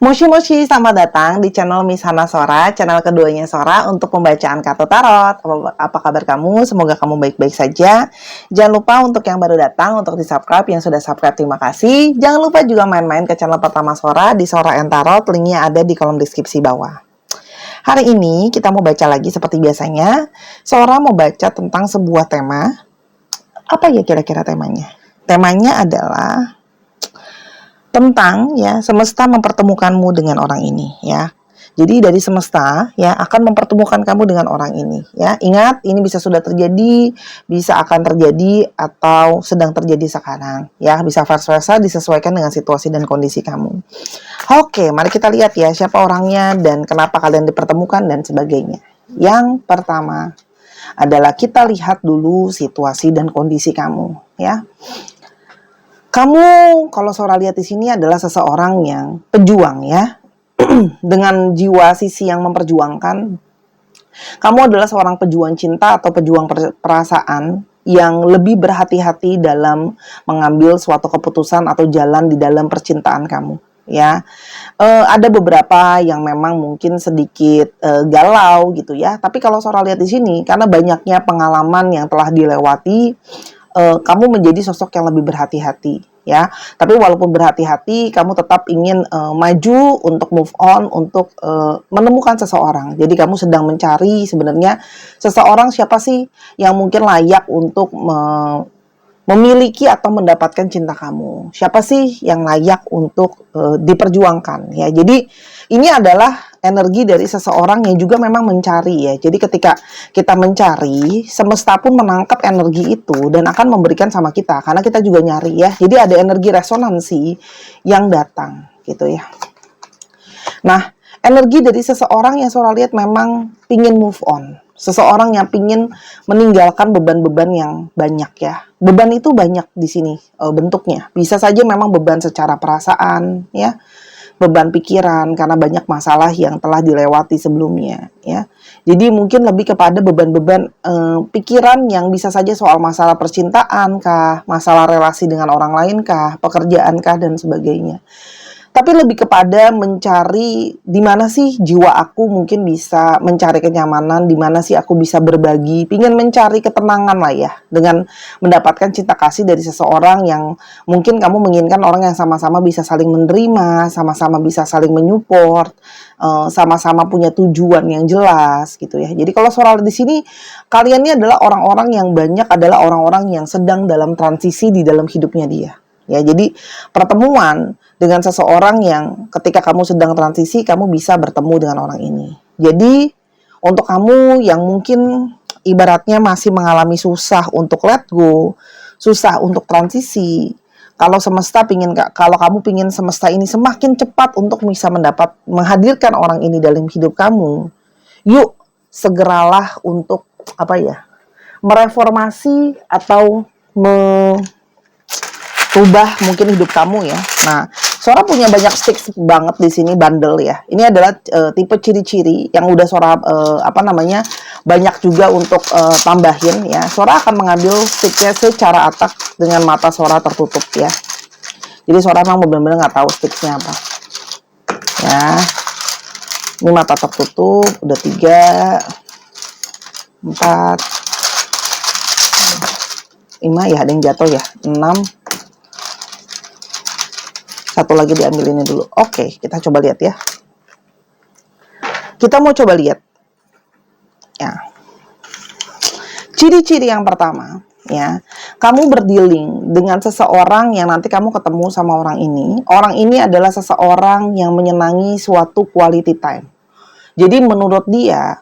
Moshi Moshi, selamat datang di channel Miss Hana Sora, channel keduanya Sora untuk pembacaan kartu tarot. Apa kabar kamu? Semoga kamu baik-baik saja. Jangan lupa untuk yang baru datang, untuk di-subscribe. Yang sudah subscribe, terima kasih. Jangan lupa juga main-main ke channel pertama Sora, di Sora and Tarot. Linknya ada di kolom deskripsi bawah. Hari ini kita mau baca lagi seperti biasanya. Sora mau baca tentang sebuah tema. Apa ya kira-kira temanya? Temanya adalah tentang ya semesta mempertemukanmu dengan orang ini ya. Jadi dari semesta ya akan mempertemukan kamu dengan orang ini ya. Ingat, ini bisa sudah terjadi, bisa akan terjadi atau sedang terjadi sekarang ya. Bisa vice versa, disesuaikan dengan situasi dan kondisi kamu. Oke, mari kita lihat ya siapa orangnya dan kenapa kalian dipertemukan dan sebagainya. Yang pertama adalah kita lihat dulu situasi dan kondisi kamu ya. Kamu, kalau Sora lihat di sini adalah seseorang yang pejuang ya, dengan jiwa sisi yang memperjuangkan. Kamu adalah seorang pejuang cinta atau pejuang perasaan yang lebih berhati-hati dalam mengambil suatu keputusan atau jalan di dalam percintaan kamu. Ya, ada beberapa yang memang mungkin sedikit galau gitu ya. Tapi kalau Sora lihat di sini, karena banyaknya pengalaman yang telah dilewati, kamu menjadi sosok yang lebih berhati-hati ya. Tapi walaupun berhati-hati, kamu tetap ingin maju untuk move on, untuk menemukan seseorang. Jadi kamu sedang mencari sebenarnya seseorang siapa sih yang mungkin layak untuk memiliki atau mendapatkan cinta kamu. Siapa sih yang layak untuk diperjuangkan ya. Jadi ini adalah energi dari seseorang yang juga memang mencari ya. Jadi ketika kita mencari, semesta pun menangkap energi itu dan akan memberikan sama kita karena kita juga nyari ya. Jadi ada energi resonansi yang datang gitu ya. Nah, energi dari seseorang yang Sora lihat memang pingin move on. Seseorang yang pingin meninggalkan beban-beban yang banyak ya. Beban itu banyak di sini bentuknya. Bisa saja memang beban secara perasaan ya. Beban pikiran karena banyak masalah yang telah dilewati sebelumnya ya. Jadi mungkin lebih kepada beban-beban pikiran yang bisa saja soal masalah percintaan kah, masalah relasi dengan orang lain kah, pekerjaan kah dan sebagainya. Tapi lebih kepada mencari di mana sih jiwa aku mungkin bisa mencari kenyamanan, di mana sih aku bisa berbagi, pingin mencari ketenangan lah ya, dengan mendapatkan cinta kasih dari seseorang yang mungkin kamu menginginkan orang yang sama-sama bisa saling menerima, sama-sama bisa saling menyupport, sama-sama punya tujuan yang jelas gitu ya. Jadi kalau soal di sini, kalian ini adalah orang-orang yang banyak adalah orang-orang yang sedang dalam transisi di dalam hidupnya dia. Ya, jadi pertemuan dengan seseorang yang ketika kamu sedang transisi, kamu bisa bertemu dengan orang ini. Jadi, untuk kamu yang mungkin ibaratnya masih mengalami susah untuk let go, susah untuk transisi, kalau kamu pingin semesta ini semakin cepat untuk bisa menghadirkan orang ini dalam hidup kamu, yuk segeralah untuk mereformasi atau rubah mungkin hidup kamu ya. Nah, Sora punya banyak stick banget di sini, bundle ya. Ini adalah tipe ciri-ciri yang udah Sora banyak juga untuk tambahin ya. Sora akan mengambil sticknya secara atak dengan mata Sora tertutup ya. Jadi Sora memang benar-benar nggak tahu sticknya apa. Ya, ini mata tertutup, udah 3, 4, 5 ya, ada yang jatuh ya, 6. Satu lagi diambil ini dulu. Oke, kita coba lihat ya. Kita mau coba lihat. Ya. Ciri-ciri yang pertama, ya. Kamu berdealing dengan seseorang yang nanti kamu ketemu sama orang ini. Orang ini adalah seseorang yang menyenangi suatu quality time. Jadi menurut dia,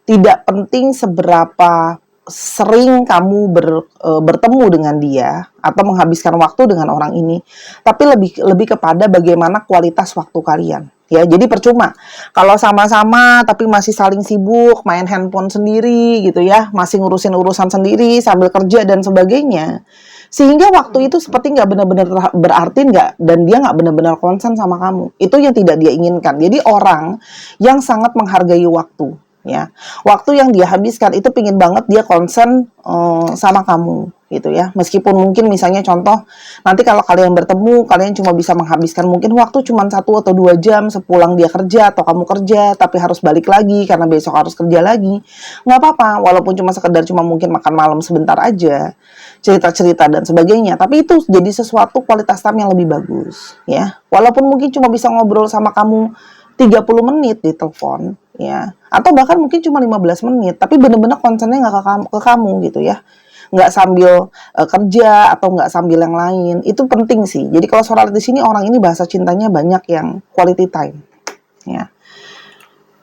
tidak penting seberapa sering kamu bertemu dengan dia atau menghabiskan waktu dengan orang ini, tapi lebih kepada bagaimana kualitas waktu kalian ya. Jadi percuma kalau sama-sama tapi masih saling sibuk main handphone sendiri gitu ya, masih ngurusin urusan sendiri sambil kerja dan sebagainya, sehingga waktu itu seperti nggak benar-benar berarti dan dia nggak benar-benar konsen sama kamu. Itu yang tidak dia inginkan. Jadi orang yang sangat menghargai waktu ya. Waktu yang dia habiskan itu pingin banget dia konsen sama kamu gitu ya. Meskipun mungkin misalnya contoh nanti kalau kalian bertemu kalian cuma bisa menghabiskan mungkin waktu cuma 1 atau 2 jam sepulang dia kerja atau kamu kerja, tapi harus balik lagi karena besok harus kerja lagi. Nggak apa-apa, walaupun cuma sekedar cuma mungkin makan malam sebentar aja, cerita-cerita dan sebagainya, tapi itu jadi sesuatu kualitas time yang lebih bagus ya. Walaupun mungkin cuma bisa ngobrol sama kamu 30 menit di telepon ya, atau bahkan mungkin cuma 15 menit, tapi bener-bener konsennya nggak ke kamu gitu ya, nggak sambil kerja atau nggak sambil yang lain. Itu penting sih. Jadi kalau soal di sini orang ini bahasa cintanya banyak yang quality time ya.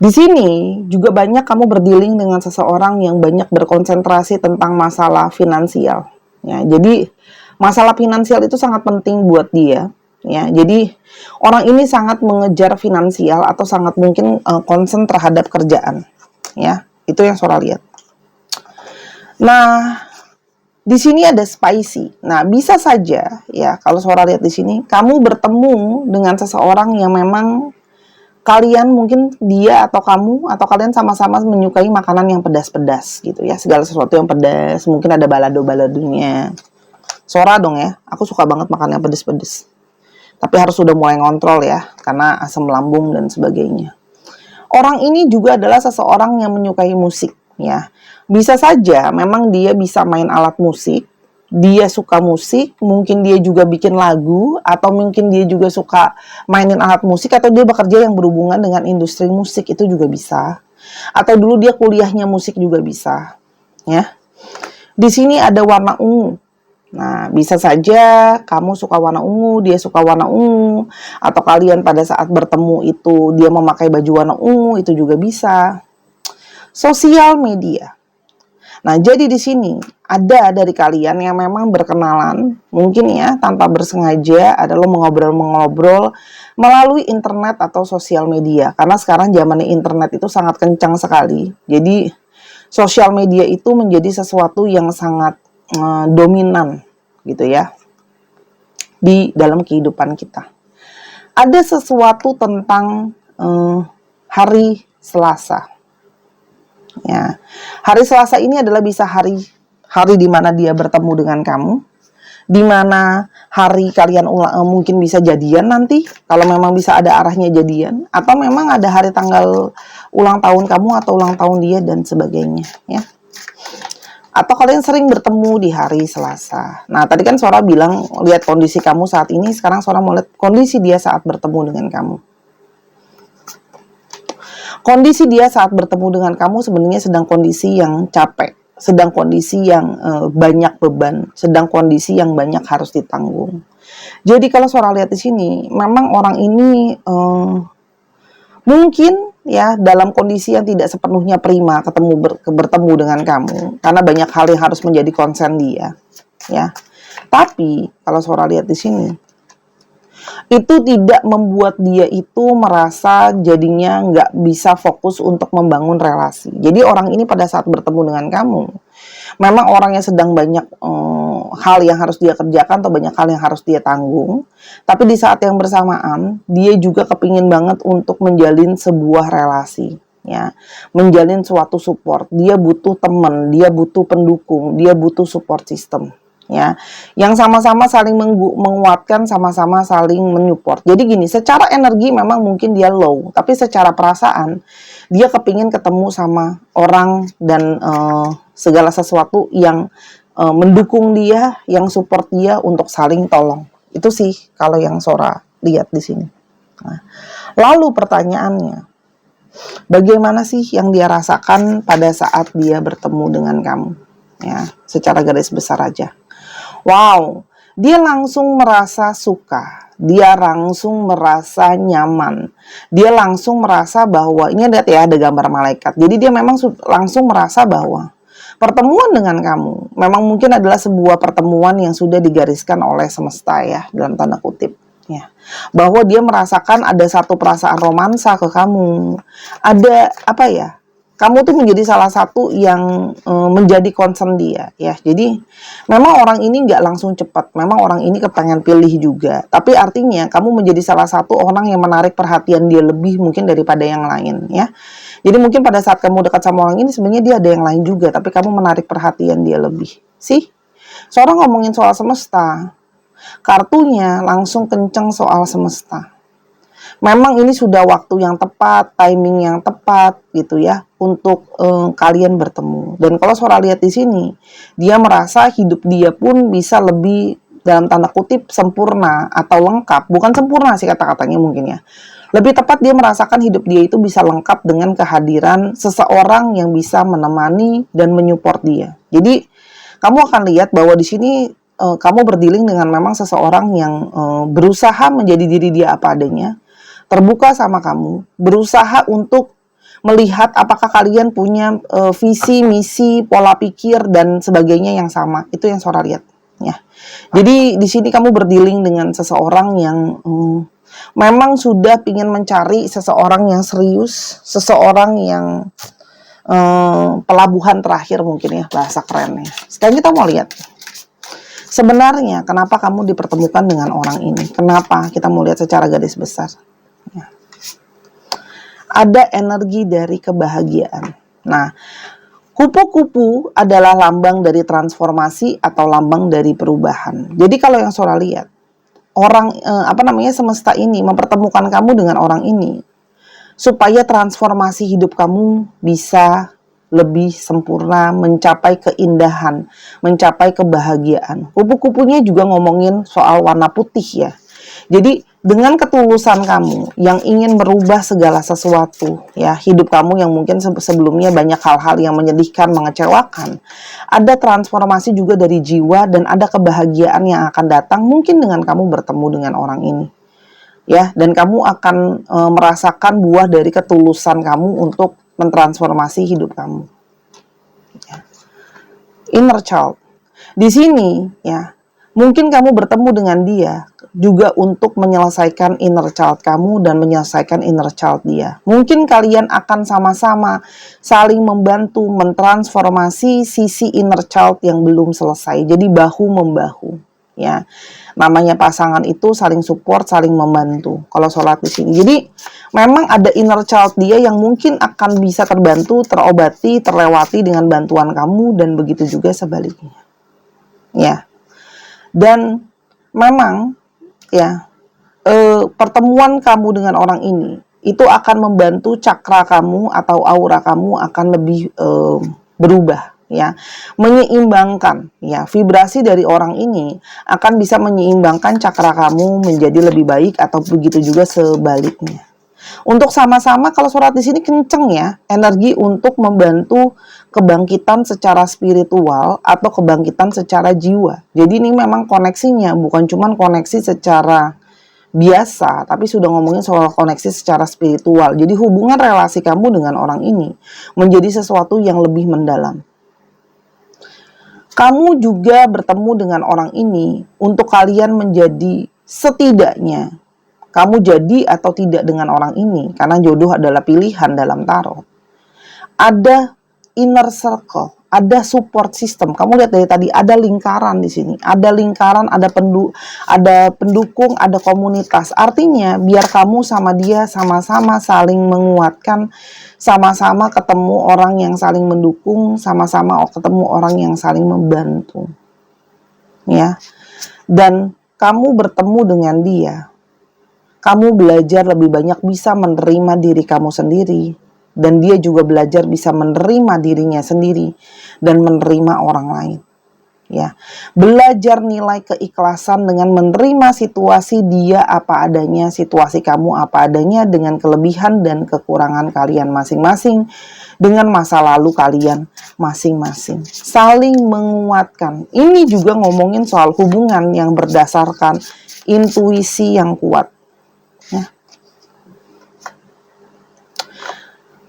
Di sini juga banyak kamu berdealing dengan seseorang yang banyak berkonsentrasi tentang masalah finansial ya. Jadi masalah finansial itu sangat penting buat dia ya. Jadi orang ini sangat mengejar finansial atau sangat mungkin konsen terhadap kerjaan ya. Itu yang Sora lihat. Nah, di sini ada spicy. Nah, bisa saja ya kalau Sora lihat di sini kamu bertemu dengan seseorang yang memang kalian mungkin dia atau kamu atau kalian sama-sama menyukai makanan yang pedas-pedas gitu ya. Segala sesuatu yang pedas, mungkin ada balado-baladonya. Sora dong ya, aku suka banget makan yang pedas-pedas. Tapi harus sudah mulai ngontrol ya, karena asam lambung dan sebagainya. Orang ini juga adalah seseorang yang menyukai musik ya. Bisa saja memang dia bisa main alat musik, dia suka musik, mungkin dia juga bikin lagu, atau mungkin dia juga suka mainin alat musik, atau dia bekerja yang berhubungan dengan industri musik, itu juga bisa. Atau dulu dia kuliahnya musik juga bisa ya. Di sini ada warna ungu. Nah, bisa saja kamu suka warna ungu, dia suka warna ungu, atau kalian pada saat bertemu itu dia memakai baju warna ungu, itu juga bisa. Sosial media. Nah, jadi di sini ada dari kalian yang memang berkenalan, mungkin ya tanpa bersengaja, ada lo mengobrol-mengobrol melalui internet atau sosial media. Karena sekarang zamannya internet itu sangat kencang sekali. Jadi sosial media itu menjadi sesuatu yang sangat dominan gitu ya di dalam kehidupan kita. Ada sesuatu tentang hari Selasa. Ya, hari Selasa ini adalah bisa hari di mana dia bertemu dengan kamu, di mana hari kalian mungkin bisa jadian nanti, kalau memang bisa ada arahnya jadian, atau memang ada hari tanggal ulang tahun kamu atau ulang tahun dia dan sebagainya ya. Atau kalian sering bertemu di hari Selasa. Nah, tadi kan Sora bilang lihat kondisi kamu saat ini, sekarang Sora mau lihat kondisi dia saat bertemu dengan kamu. Kondisi dia saat bertemu dengan kamu sebenarnya sedang kondisi yang capek, sedang kondisi yang banyak beban, sedang kondisi yang banyak harus ditanggung. Jadi kalau Sora lihat di sini, memang orang ini mungkin ya dalam kondisi yang tidak sepenuhnya prima bertemu dengan kamu, karena banyak hal yang harus menjadi konsen dia ya. Tapi kalau Sora lihat di sini, itu tidak membuat dia itu merasa jadinya nggak bisa fokus untuk membangun relasi. Jadi orang ini pada saat bertemu dengan kamu, memang orang yang sedang banyak hal yang harus dia kerjakan atau banyak hal yang harus dia tanggung. Tapi di saat yang bersamaan, dia juga kepingin banget untuk menjalin sebuah relasi. Ya, menjalin suatu support. Dia butuh teman, dia butuh pendukung, dia butuh support system. Ya, yang sama-sama saling menguatkan, sama-sama saling menyupport. Jadi gini, secara energi memang mungkin dia low, tapi secara perasaan dia kepingin ketemu sama orang dan segala sesuatu yang mendukung dia, yang support dia untuk saling tolong. Itu sih kalau yang Sora lihat di sini. Nah, lalu pertanyaannya, bagaimana sih yang dia rasakan pada saat dia bertemu dengan kamu? Ya, secara garis besar aja. Wow, dia langsung merasa suka, dia langsung merasa nyaman, dia langsung merasa bahwa, ini lihat ya ada gambar malaikat, jadi dia memang langsung merasa bahwa pertemuan dengan kamu memang mungkin adalah sebuah pertemuan yang sudah digariskan oleh semesta ya, dalam tanda kutip ya, bahwa dia merasakan ada satu perasaan romansa ke kamu, ada apa ya, kamu tuh menjadi salah satu yang menjadi concern dia ya. Jadi memang orang ini nggak langsung cepat, memang orang ini kepengen pilih juga, tapi artinya kamu menjadi salah satu orang yang menarik perhatian dia lebih mungkin daripada yang lain ya. Jadi mungkin pada saat kamu dekat sama orang ini sebenarnya dia ada yang lain juga, tapi kamu menarik perhatian dia lebih. Sih, seorang ngomongin soal semesta, kartunya langsung kenceng soal semesta. Memang ini sudah waktu yang tepat, timing yang tepat gitu ya untuk kalian bertemu. Dan kalau Sora lihat di sini, dia merasa hidup dia pun bisa lebih dalam tanda kutip sempurna atau lengkap. Bukan sempurna sih kata-katanya mungkin ya. Lebih tepat dia merasakan hidup dia itu bisa lengkap dengan kehadiran seseorang yang bisa menemani dan menyupport dia. Jadi kamu akan lihat bahwa di sini kamu berdealing dengan memang seseorang yang berusaha menjadi diri dia apa adanya, terbuka sama kamu, berusaha untuk melihat apakah kalian punya visi, misi, pola pikir dan sebagainya yang sama. Itu yang Sora lihat ya. Jadi di sini kamu berdealing dengan seseorang yang memang sudah ingin mencari seseorang yang serius, seseorang yang pelabuhan terakhir mungkin ya bahasa kerennya. Sekarang kita mau lihat sebenarnya kenapa kamu dipertemukan dengan orang ini. Kenapa? Kita mau lihat secara garis besar. Ya. Ada energi dari kebahagiaan. Nah, kupu-kupu adalah lambang dari transformasi atau lambang dari perubahan. Jadi kalau yang Sora lihat, orang semesta ini mempertemukan kamu dengan orang ini supaya transformasi hidup kamu bisa lebih sempurna, mencapai keindahan, mencapai kebahagiaan. Kupu-kupunya juga ngomongin soal warna putih ya. Jadi dengan ketulusan kamu yang ingin merubah segala sesuatu ya, hidup kamu yang mungkin sebelumnya banyak hal-hal yang menyedihkan, mengecewakan, ada transformasi juga dari jiwa dan ada kebahagiaan yang akan datang mungkin dengan kamu bertemu dengan orang ini. Ya, dan kamu akan merasakan buah dari ketulusan kamu untuk mentransformasi hidup kamu. Ya. Inner child. Di sini ya, mungkin kamu bertemu dengan dia juga untuk menyelesaikan inner child kamu dan menyelesaikan inner child dia. Mungkin kalian akan sama-sama saling membantu mentransformasi sisi inner child yang belum selesai. Jadi bahu-membahu, ya. Namanya pasangan itu saling support, saling membantu. Kalau sholat di sini. Jadi memang ada inner child dia yang mungkin akan bisa terbantu, terobati, terlewati dengan bantuan kamu dan begitu juga sebaliknya. Ya. Dan memang ya, pertemuan kamu dengan orang ini itu akan membantu cakra kamu atau aura kamu akan lebih berubah ya, menyeimbangkan ya, vibrasi dari orang ini akan bisa menyeimbangkan cakra kamu menjadi lebih baik atau begitu juga sebaliknya. Untuk sama-sama kalau surat di sini kenceng ya, energi untuk membantu kebangkitan secara spiritual atau kebangkitan secara jiwa. Jadi ini memang koneksinya bukan cuma koneksi secara biasa, tapi sudah ngomongin soal koneksi secara spiritual. Jadi hubungan relasi kamu dengan orang ini menjadi sesuatu yang lebih mendalam. Kamu juga bertemu dengan orang ini untuk kalian menjadi setidaknya kamu jadi atau tidak dengan orang ini, karena jodoh adalah pilihan dalam tarot. Ada inner circle, ada support system. Kamu lihat dari tadi ada lingkaran di sini, ada lingkaran, ada pendukung, ada komunitas. Artinya biar kamu sama dia sama-sama saling menguatkan, sama-sama ketemu orang yang saling mendukung, sama-sama ketemu orang yang saling membantu. Ya. Dan kamu bertemu dengan dia. Kamu belajar lebih banyak bisa menerima diri kamu sendiri. Dan dia juga belajar bisa menerima dirinya sendiri. Dan menerima orang lain. Ya, belajar nilai keikhlasan dengan menerima situasi dia apa adanya, situasi kamu apa adanya, dengan kelebihan dan kekurangan kalian masing-masing, dengan masa lalu kalian masing-masing. Saling menguatkan. Ini juga ngomongin soal hubungan yang berdasarkan intuisi yang kuat. Ya.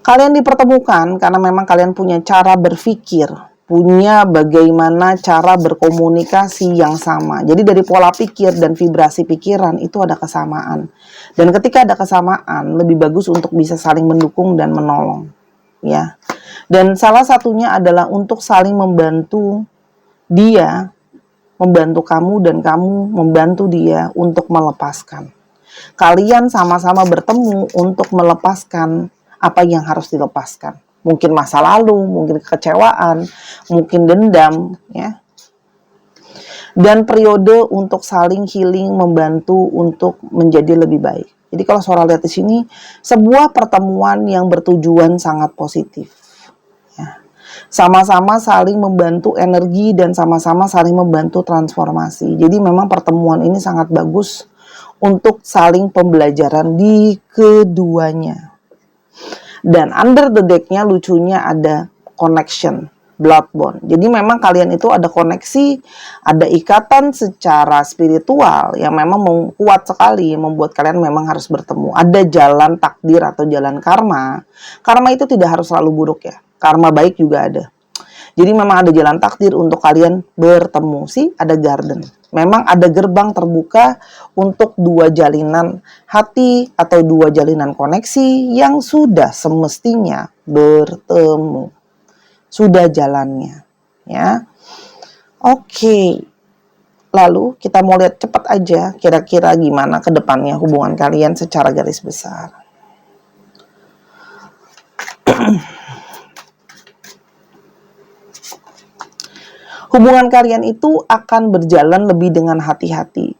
Kalian dipertemukan karena memang kalian punya cara berpikir, punya bagaimana cara berkomunikasi yang sama. Jadi dari pola pikir dan vibrasi pikiran itu ada kesamaan. Dan ketika ada kesamaan, lebih bagus untuk bisa saling mendukung dan menolong. Ya. Dan salah satunya adalah untuk saling membantu dia, membantu kamu dan kamu membantu dia untuk melepaskan. Kalian sama-sama bertemu untuk melepaskan apa yang harus dilepaskan. Mungkin masa lalu, mungkin kekecewaan, mungkin dendam, ya. Dan periode untuk saling healing, membantu untuk menjadi lebih baik. Jadi kalau Sora lihat di sini, sebuah pertemuan yang bertujuan sangat positif. Ya. Sama-sama saling membantu energi dan sama-sama saling membantu transformasi. Jadi memang pertemuan ini sangat bagus untuk saling pembelajaran di keduanya. Dan under the deck-nya lucunya ada connection, blood bond. Jadi memang kalian itu ada koneksi, ada ikatan secara spiritual yang memang kuat sekali, membuat kalian memang harus bertemu. Ada jalan takdir atau jalan karma. Karma itu tidak harus selalu buruk ya. Karma baik juga ada. Jadi memang ada jalan takdir untuk kalian bertemu. Sih, ada garden. Memang ada gerbang terbuka untuk dua jalinan hati atau dua jalinan koneksi yang sudah semestinya bertemu. Sudah jalannya, ya. Oke. Lalu kita mau lihat cepat aja kira-kira gimana ke depannya hubungan kalian secara garis besar. Hubungan kalian itu akan berjalan lebih dengan hati-hati,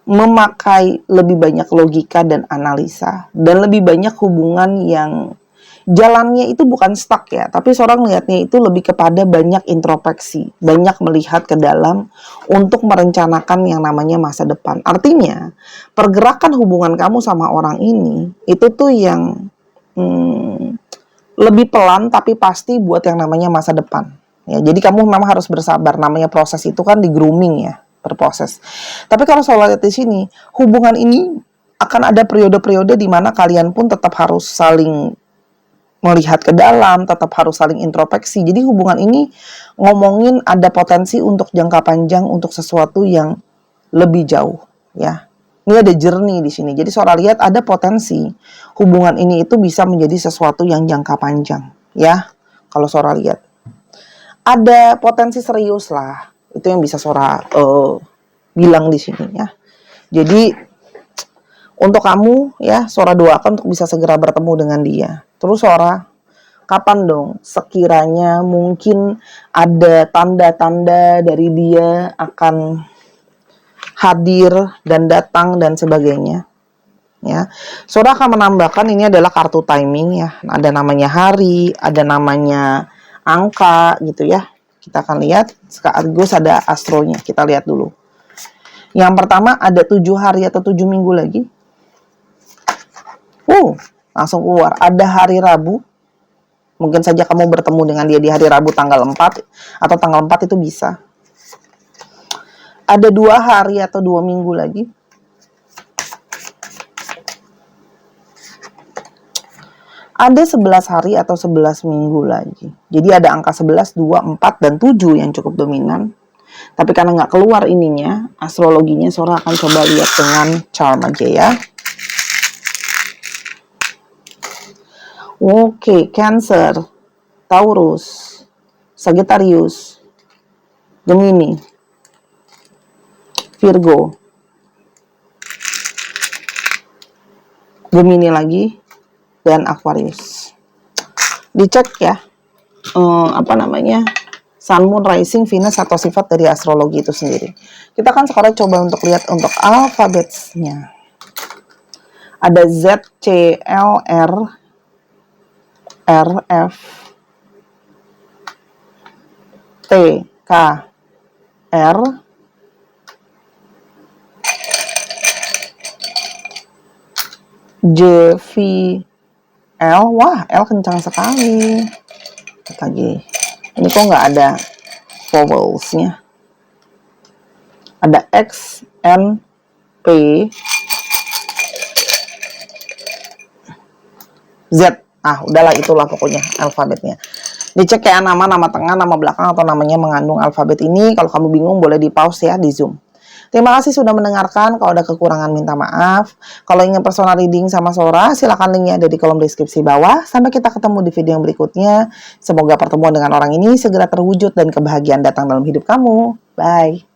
memakai lebih banyak logika dan analisa, dan lebih banyak hubungan yang jalannya itu bukan stuck ya, tapi seorang melihatnya itu lebih kepada banyak introspeksi, banyak melihat ke dalam untuk merencanakan yang namanya masa depan. Artinya, pergerakan hubungan kamu sama orang ini, itu tuh yang lebih pelan tapi pasti buat yang namanya masa depan. Ya, jadi kamu memang harus bersabar. Namanya proses itu kan di grooming ya, berproses. Tapi kalau saya lihat di sini, hubungan ini akan ada periode-periode di mana kalian pun tetap harus saling melihat ke dalam, tetap harus saling introspeksi. Jadi hubungan ini ngomongin ada potensi untuk jangka panjang untuk sesuatu yang lebih jauh, ya. Ini ada journey di sini. Jadi Sora lihat ada potensi hubungan ini itu bisa menjadi sesuatu yang jangka panjang, ya. Kalau Sora lihat ada potensi serius lah, itu yang bisa Sora bilang di sini ya. Jadi untuk kamu ya, Sora doakan untuk bisa segera bertemu dengan dia. Terus Sora, kapan dong sekiranya mungkin ada tanda-tanda dari dia akan hadir dan datang dan sebagainya. Ya, Sora akan menambahkan ini adalah kartu timing ya. Ada namanya hari, ada namanya angka gitu ya. Kita akan lihat sekaligus ada astronya. Kita lihat dulu. Yang pertama ada 7 hari atau 7 minggu lagi. Langsung keluar. Ada hari Rabu. Mungkin saja kamu bertemu dengan dia di hari Rabu tanggal 4 atau tanggal 4 itu bisa. Ada 2 hari atau 2 minggu lagi. Ada 11 hari atau 11 minggu lagi. Jadi ada angka 11, 2, 4, dan 7 yang cukup dominan. Tapi karena nggak keluar ininya, astrologinya Sora akan coba lihat dengan charm aja ya. Oke, Cancer, Taurus, Sagittarius, Gemini, Virgo, Gemini lagi, dan Aquarius. Dicek ya, Sun, Moon, Rising, Venus atau sifat dari astrologi itu sendiri. Kita akan sekarang coba untuk lihat untuk alfabetnya. Ada Z, C, L, R, F, T, K, R, J, V, L. Wah, L kencang sekali. Lagi. Ini kok nggak ada vowelsnya. Ada X, N, P, Z. Udahlah itulah pokoknya alfabetnya. Dicek kayak nama tengah, nama belakang, atau namanya mengandung alfabet ini. Kalau kamu bingung boleh di pause ya, di zoom. Terima kasih sudah mendengarkan. Kalau ada kekurangan minta maaf. Kalau ingin personal reading sama Sora, silakan linknya ada di kolom deskripsi bawah. Sampai kita ketemu di video yang berikutnya. Semoga pertemuan dengan orang ini segera terwujud dan kebahagiaan datang dalam hidup kamu. Bye.